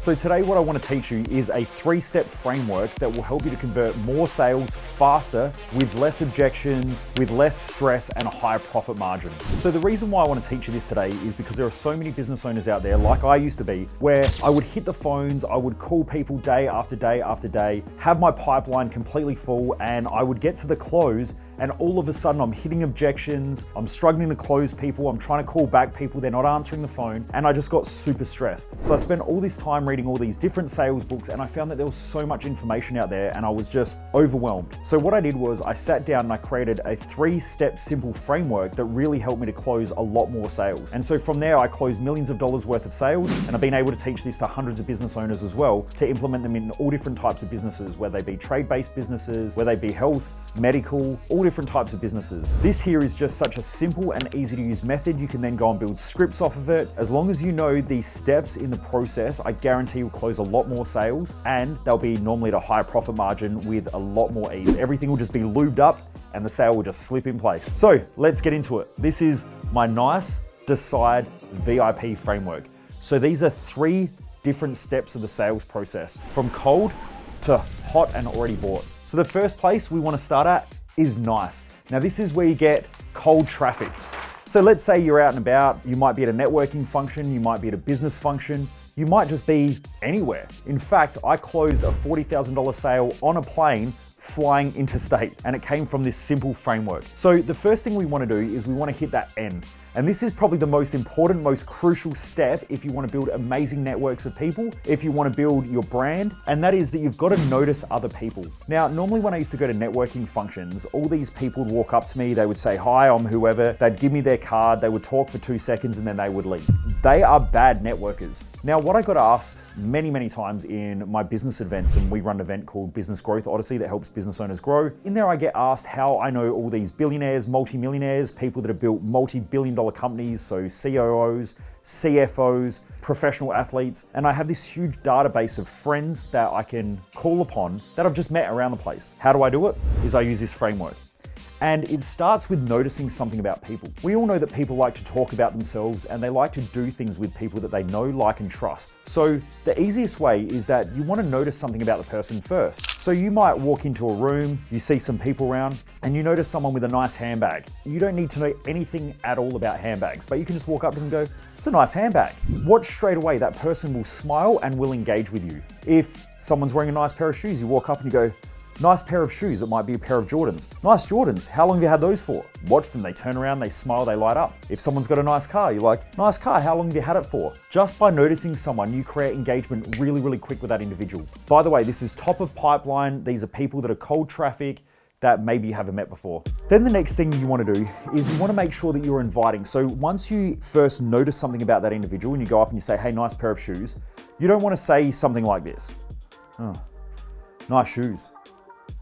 So today what I want to teach you is a 3-step framework that will help you to convert more sales faster with less objections, with less stress and a higher profit margin. So the reason why I want to teach you this today is because there are so many business owners out there, like I used to be, where I would hit the phones, I would call people day after day after day, have my pipeline completely full, and I would get to the close and all of a sudden I'm hitting objections, I'm struggling to close people, I'm trying to call back people, they're not answering the phone, and I just got super stressed. So I spent all this time reading all these different sales books and I found that there was so much information out there and I was just overwhelmed. So what I did was I sat down and I created a 3-step simple framework that really helped me to close a lot more sales. And so from there I closed millions of dollars worth of sales, and I've been able to teach this to hundreds of business owners as well to implement them in all different types of businesses, whether they be trade-based businesses, whether they be health, medical, all different types of businesses. This here is just such a simple and easy to use method. You can then go and build scripts off of it. As long as you know these steps in the process, I guarantee you'll close a lot more sales, and they'll be normally at a higher profit margin with a lot more ease. Everything will just be lubed up and the sale will just slip in place. So let's get into it. This is my NICE Decide VIP framework. So these are 3 different steps of the sales process, from cold to hot and already bought. So the first place we want to start at is NICE. Now this is where you get cold traffic. So let's say you're out and about, you might be at a networking function, you might be at a business function, you might just be anywhere. In fact, I closed a $40,000 sale on a plane flying interstate, and it came from this simple framework. So the first thing we want to do is we want to hit that N. And this is probably the most important, most crucial step if you want to build amazing networks of people, if you want to build your brand, and that is that you've got to notice other people. Now, normally when I used to go to networking functions, all these people would walk up to me, they would say, "Hi, I'm whoever," they'd give me their card, they would talk for 2 seconds and then they would leave. They are bad networkers. Now, what I got asked many times in my business events, and we run an event called Business Growth Odyssey that helps business owners grow. In there, I get asked how I know all these billionaires, multimillionaires, people that have built multi-billion-dollar companies, so COOs, CFOs, professional athletes, and I have this huge database of friends that I can call upon that I've just met around the place. How do I do it? Is I use this framework. And it starts with noticing something about people. We all know that people like to talk about themselves and they like to do things with people that they know, like, and trust. So the easiest way is that you want to notice something about the person first. So you might walk into a room, you see some people around, and you notice someone with a nice handbag. You don't need to know anything at all about handbags, but you can just walk up to them and go, "It's a nice handbag." Watch straight away, that person will smile and will engage with you. If someone's wearing a nice pair of shoes, you walk up and you go, "Nice pair of shoes." It might be a pair of Jordans. "Nice Jordans. How long have you had those for?" Watch them. They turn around, they smile, they light up. If someone's got a nice car, you're like, "Nice car. How long have you had it for?" Just by noticing someone, you create engagement really quick with that individual. By the way, this is top of pipeline. These are people that are cold traffic that maybe you haven't met before. Then the next thing you want to do is you want to make sure that you're inviting. So once you first notice something about that individual and you go up and you say, "Hey, nice pair of shoes," you don't want to say something like this. "Oh, nice shoes."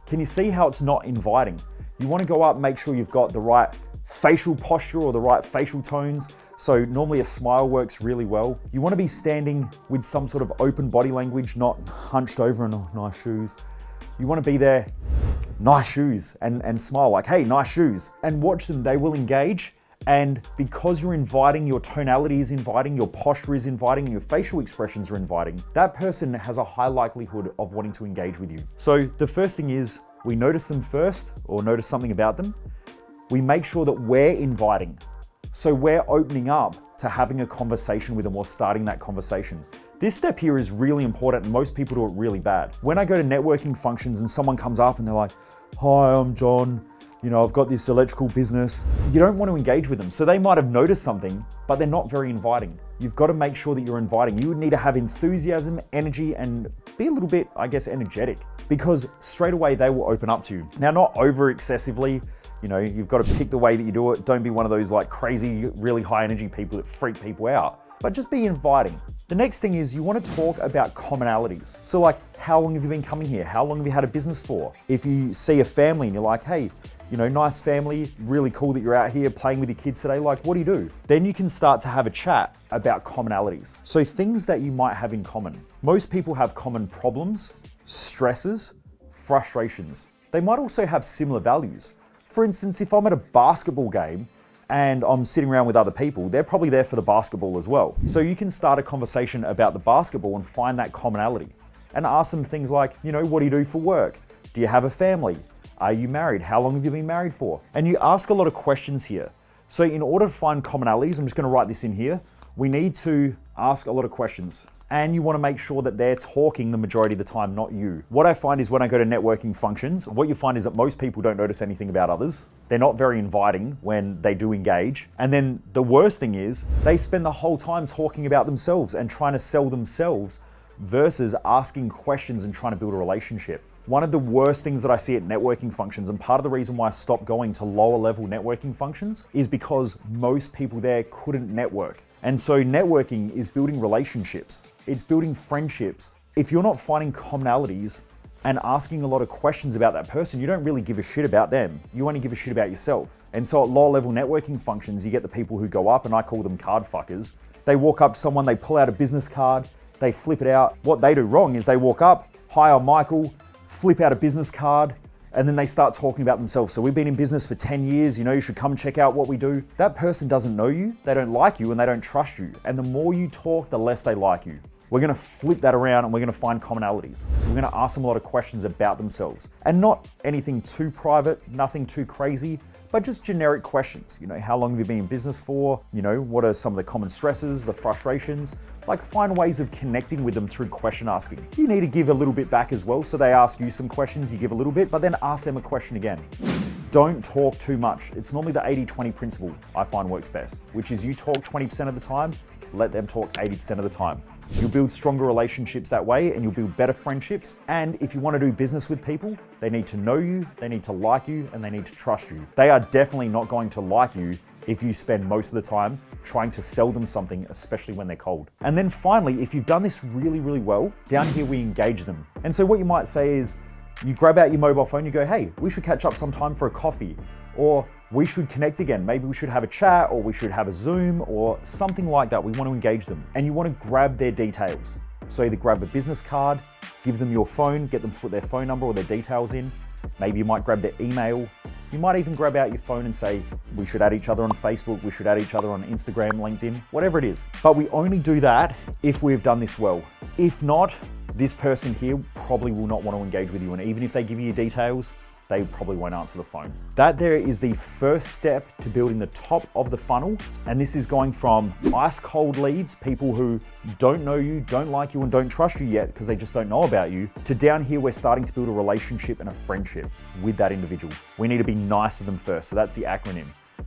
Can you see how it's not inviting? You want to go up and make sure you've got the right facial posture or the right facial tones. So normally a smile works really well. You want to be standing with some sort of open body language, not hunched over and, "Oh, nice shoes." You want to be there, "Nice shoes," and smile like, "Hey, nice shoes." And watch them, they will engage. And because you're inviting, your tonality is inviting, your posture is inviting, and your facial expressions are inviting, that person has a high likelihood of wanting to engage with you. So the first thing is we notice them first, or notice something about them. We make sure that we're inviting. So we're opening up to having a conversation with them or starting that conversation. This step here is really important and most people do it really bad. When I go to networking functions and someone comes up and they're like, "Hi, I'm John. You know, I've got this electrical business." You don't want to engage with them. So they might have noticed something, but they're not very inviting. You've got to make sure that you're inviting. You would need to have enthusiasm, energy, and be a little bit, I guess, energetic, because straight away they will open up to you. Now, not over excessively. You know, you've got to pick the way that you do it. Don't be one of those like crazy, really high energy people that freak people out, but just be inviting. The next thing is you want to talk about commonalities. So like, how long have you been coming here? How long have you had a business for? If you see a family and you're like, "Hey, you know, nice family, really cool that you're out here playing with your kids today. Like, what do you do?" Then you can start to have a chat about commonalities. So things that you might have in common. Most people have common problems, stresses, frustrations. They might also have similar values. For instance, if I'm at a basketball game and I'm sitting around with other people, they're probably there for the basketball as well. So you can start a conversation about the basketball and find that commonality and ask them things like, what do you do for work? Do you have a family? Are you married? How long have you been married for? And you ask a lot of questions here. So in order to find commonalities, I'm just gonna write this in here, we need to ask a lot of questions. And you wanna make sure that they're talking the majority of the time, not you. What I find is when I go to networking functions, what you find is that most people don't notice anything about others. They're not very inviting when they do engage. And then the worst thing is they spend the whole time talking about themselves and trying to sell themselves versus asking questions and trying to build a relationship. One of the worst things that I see at networking functions, and part of the reason why I stopped going to lower level networking functions, is because most people there couldn't network. And so networking is building relationships. It's building friendships. If you're not finding commonalities and asking a lot of questions about that person, you don't really give a shit about them. You only give a shit about yourself. And so at lower level networking functions, you get the people who go up, and I call them card fuckers. They walk up to someone, they pull out a business card, they flip it out. What they do wrong is they walk up, hi, I'm Michael, flip out a business card, and then they start talking about themselves. So we've been in business for 10 years, you should come check out what we do. That person doesn't know you, they don't like you, and they don't trust you. And the more you talk, the less they like you. We're gonna flip that around and we're gonna find commonalities. So we're gonna ask them a lot of questions about themselves. And not anything too private, nothing too crazy, but just generic questions. How long have you been in business for? What are some of the common stresses, the frustrations? Like, find ways of connecting with them through question asking. You need to give a little bit back as well. So they ask you some questions, you give a little bit, but then ask them a question again. Don't talk too much. It's normally the 80-20 principle I find works best, which is you talk 20% of the time, let them talk 80% of the time. You'll build stronger relationships that way, and you'll build better friendships. And if you want to do business with people, they need to know you, they need to like you, and they need to trust you. They are definitely not going to like you if you spend most of the time trying to sell them something, especially when they're cold. And then finally, if you've done this really, really well, down here we engage them. And so what you might say is, you grab out your mobile phone, you go, hey, we should catch up sometime for a coffee, or we should connect again. Maybe we should have a chat, or we should have a Zoom, or something like that. We want to engage them, and you want to grab their details. So either grab a business card, give them your phone, get them to put their phone number or their details in. Maybe you might grab their email. You might even grab out your phone and say, we should add each other on Facebook, we should add each other on Instagram, LinkedIn, whatever it is. But we only do that if we've done this well. If not, this person here probably will not want to engage with you. And even if they give you your details, they probably won't answer the phone. That there is the first step to building the top of the funnel. And this is going from ice cold leads, people who don't know you, don't like you, and don't trust you yet because they just don't know about you, to down here we're starting to build a relationship and a friendship with that individual. We need to be nice to them first. So that's the acronym.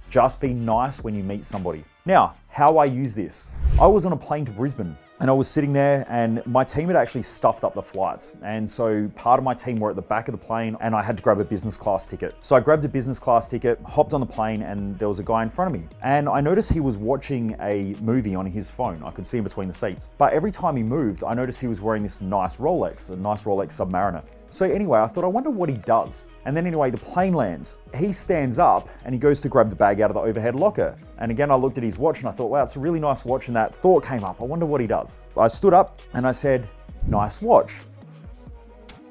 Just be nice when you meet somebody. Now, how I use this. I was on a plane to Brisbane, and I was sitting there, and my team had actually stuffed up the flights. And so part of my team were at the back of the plane, and I had to grab a business class ticket. So I grabbed a business class ticket, hopped on the plane, and there was a guy in front of me. And I noticed he was watching a movie on his phone. I could see him between the seats. But every time he moved, I noticed he was wearing this nice Rolex, a nice Rolex Submariner. So anyway, I thought, I wonder what he does. And then anyway, the plane lands. He stands up and he goes to grab the bag out of the overhead locker. And again, I looked at his watch and I thought, wow, it's a really nice watch. And that thought came up, I wonder what he does. I stood up and I said, nice watch.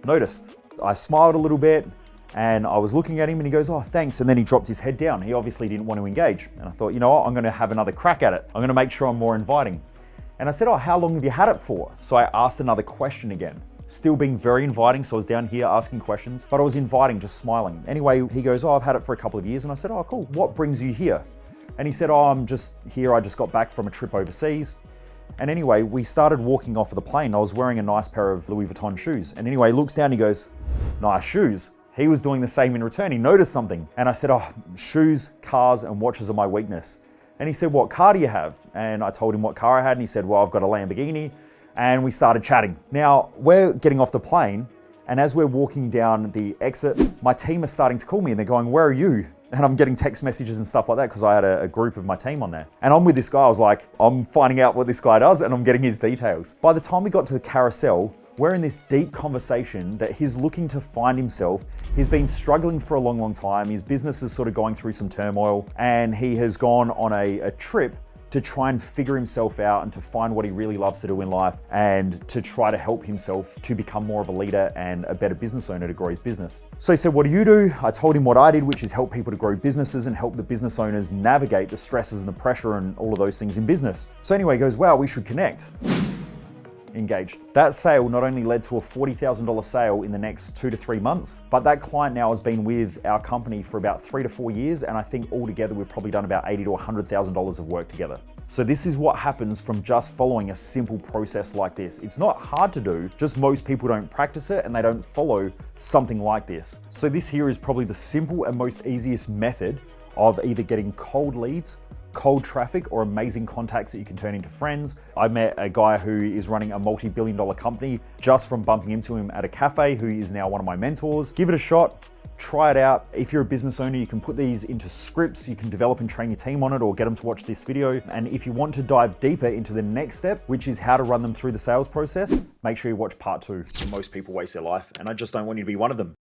Noticed. I smiled a little bit and I was looking at him and he goes, oh, thanks. And then he dropped his head down. He obviously didn't want to engage. And I thought, you know what, I'm going to have another crack at it. I'm going to make sure I'm more inviting. And I said, oh, how long have you had it for? So I asked another question again. Still being very inviting, so I was down here asking questions, but I was inviting, just smiling. Anyway, he goes, oh, I've had it for a couple of years. And I said, oh, cool. What brings you here? And he said, oh, I'm just here. I just got back from a trip overseas. And anyway, we started walking off of the plane. I was wearing a nice pair of Louis Vuitton shoes. And anyway, he looks down, he goes, nice shoes. He was doing the same in return. He noticed something. And I said, oh, shoes, cars, and watches are my weakness. And he said, what car do you have? And I told him what car I had. And he said, well, I've got a Lamborghini. And we started chatting. Now, we're getting off the plane, and as we're walking down the exit, my team are starting to call me, and they're going, where are you? And I'm getting text messages and stuff like that, because I had a group of my team on there. And I'm with this guy, I was like, I'm finding out what this guy does, and I'm getting his details. By the time we got to the carousel, we're in this deep conversation that he's looking to find himself. He's been struggling for a long, long time. His business is sort of going through some turmoil, and he has gone on a trip to try and figure himself out and to find what he really loves to do in life and to try to help himself to become more of a leader and a better business owner to grow his business. So he said, what do you do? I told him what I did, which is help people to grow businesses and help the business owners navigate the stresses and the pressure and all of those things in business. So anyway, he goes, wow, we should connect. Engaged. That sale not only led to a $40,000 sale in the next 2 to 3 months, but that client now has been with our company for about 3 to 4 years. And I think altogether we've probably done about $80,000 to $100,000 of work together. So this is what happens from just following a simple process like this. It's not hard to do, just most people don't practice it and they don't follow something like this. So this here is probably the simple and most easiest method of either getting cold leads, cold traffic, or amazing contacts that you can turn into friends. I met a guy who is running a multi-billion-dollar company just from bumping into him at a cafe, who is now one of my mentors. Give it a shot. Try it out. If you're a business owner, you can put these into scripts. You can develop and train your team on it or get them to watch this video. And if you want to dive deeper into the next step, which is how to run them through the sales process, make sure you watch part 2. Most people waste their life, and I just don't want you to be one of them.